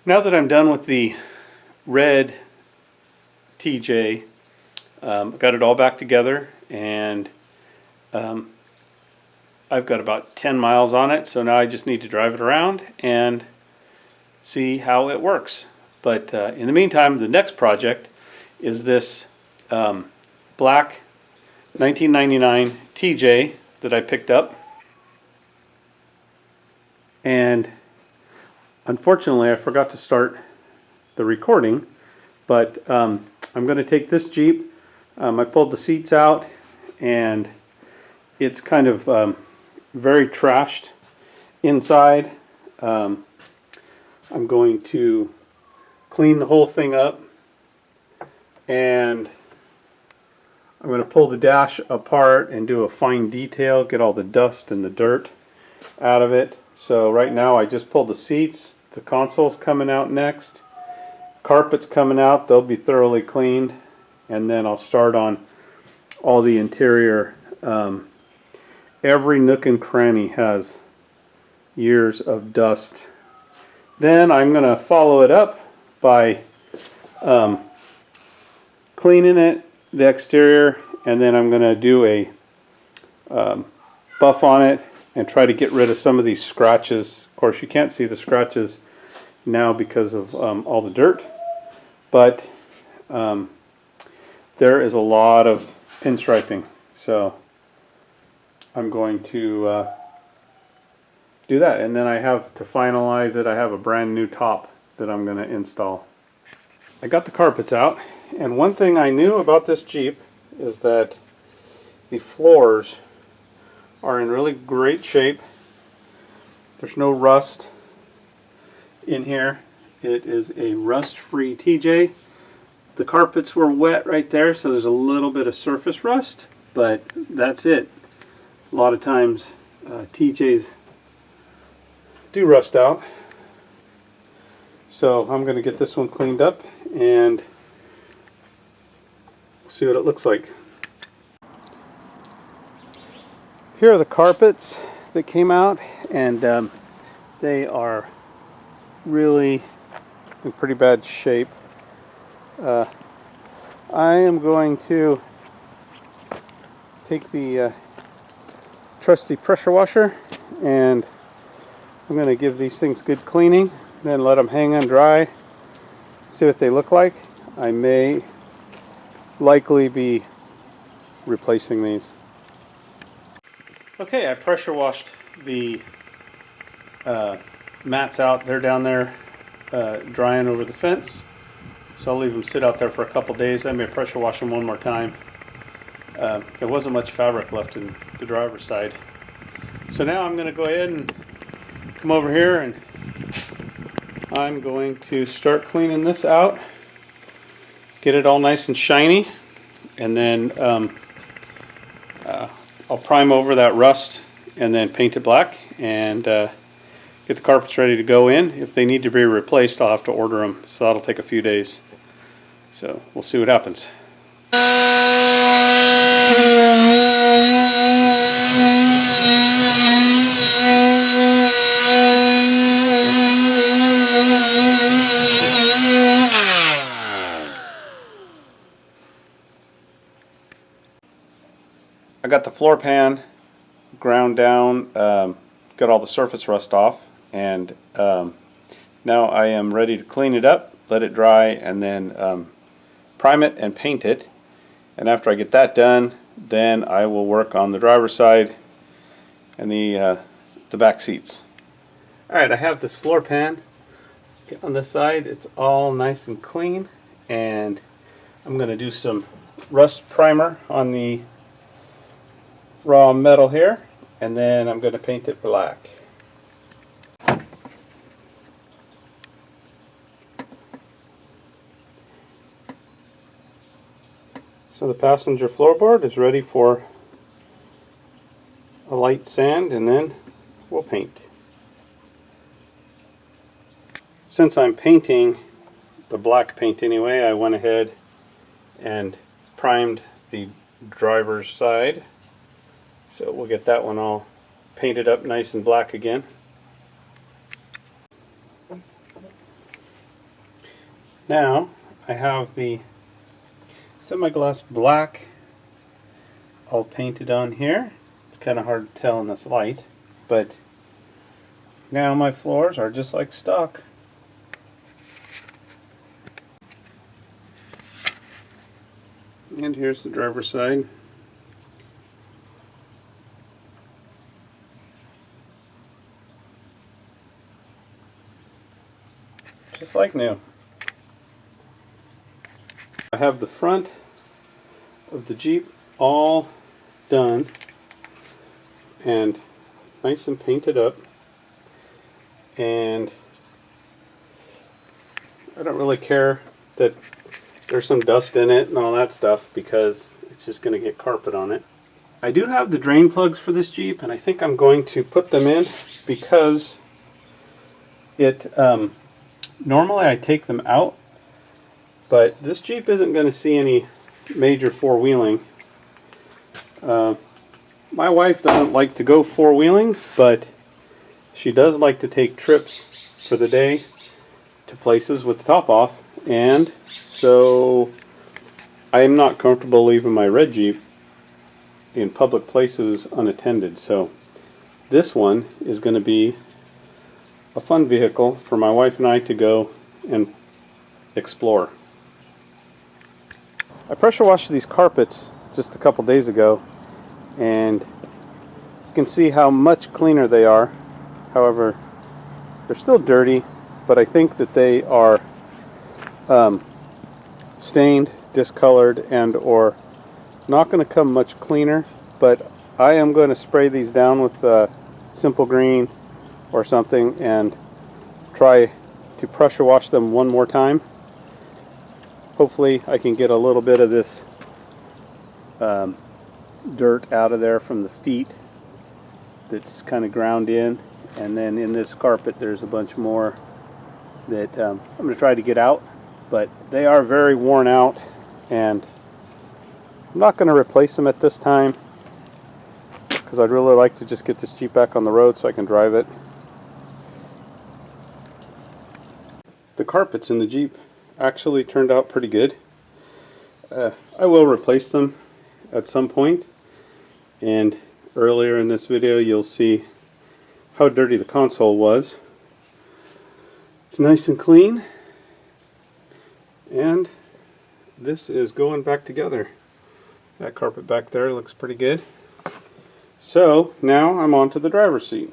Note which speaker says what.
Speaker 1: Now that I'm done with the red TJ, got it all back together, and I've got about 10 miles on it, so now I just need to drive it around and see how it works. But in the meantime, the next project is this black 1999 TJ that I picked up. And unfortunately, I forgot to start the recording, but I'm going to take this Jeep. I pulled the seats out, and it's kind of very trashed inside. I'm going to clean the whole thing up, and I'm going to pull the dash apart and do a fine detail, get all the dust and the dirt out of it. So right now I just pulled the seats, the console's coming out next, carpet's coming out, they'll be thoroughly cleaned, and then I'll start on all the interior. Every nook and cranny has years of dust. Then I'm going to follow it up by cleaning it, the exterior, and then I'm going to do a buff on it and try to get rid of some of these scratches. Of course, you can't see the scratches now because of all the dirt, but there is a lot of pinstriping, so I'm going to do that. And then I have to finalize it. I have a brand new top that I'm going to install. I got the carpets out, and one thing I knew about this Jeep is that the floors are in really great shape. There's no rust in here. It is a rust-free TJ. The carpets were wet right there, so there's a little bit of surface rust, but that's it. A lot of times TJs do rust out. So I'm going to get this one cleaned up and see what it looks like. Here are the carpets that came out, and they are really in pretty bad shape. I am going to take the trusty pressure washer, and I'm going to give these things good cleaning, then let them hang and dry, see what they look like. I may likely be replacing these. Okay, I pressure washed the mats out. They're down there drying over the fence, so I'll leave them sit out there for a couple days. I may pressure wash them one more time. There wasn't much fabric left in the driver's side. So now I'm going to go ahead and come over here, and I'm going to start cleaning this out, get it all nice and shiny, and then I'll prime over that rust and then paint it black, and get the carpets ready to go in. If they need to be replaced, I'll have to order them, so that'll take a few days. So we'll see what happens. I got the floor pan ground down, got all the surface rust off, and now I am ready to clean it up, let it dry, and then prime it and paint it. And after I get that done, then I will work on the driver's side and the back seats. Alright, I have this floor pan on this side. It's all nice and clean, and I'm going to do some rust primer on the raw metal here, and then I'm going to paint it black. So the passenger floorboard is ready for a light sand, and then we'll paint. Since I'm painting the black paint anyway, I went ahead and primed the driver's side. So we'll get that one all painted up nice and black again. Now I have the semi-gloss black all painted on here. It's kind of hard to tell in this light, but now my floors are just like stock. And here's the driver's side. Just like new. I have the front of the Jeep all done and nice and painted up, and I don't really care that there's some dust in it and all that stuff because it's just going to get carpet on it. I do have the drain plugs for this Jeep, and I think I'm going to put them in because it normally I take them out, but this Jeep isn't going to see any major four-wheeling. My wife doesn't like to go four-wheeling, but she does like to take trips for the day to places with the top off, and so I am not comfortable leaving my red Jeep in public places unattended. So this one is going to be a fun vehicle for my wife and I to go and explore. I pressure washed these carpets just a couple days ago, and you can see how much cleaner they are. However, they're still dirty, but I think that they are stained, discolored, and or not going to come much cleaner, but I am going to spray these down with Simple Green or something and try to pressure wash them one more time. Hopefully I can get a little bit of this dirt out of there from the feet that's kind of ground in, and then in this carpet there's a bunch more that I'm going to try to get out, but they are very worn out, and I'm not going to replace them at this time because I'd really like to just get this Jeep back on the road so I can drive it. The carpets in the Jeep actually turned out pretty good. I will replace them at some point, and earlier in this video you'll see how dirty the console was. It's nice and clean, and this is going back together. That carpet back there looks pretty good. So now I'm on to the driver's seat.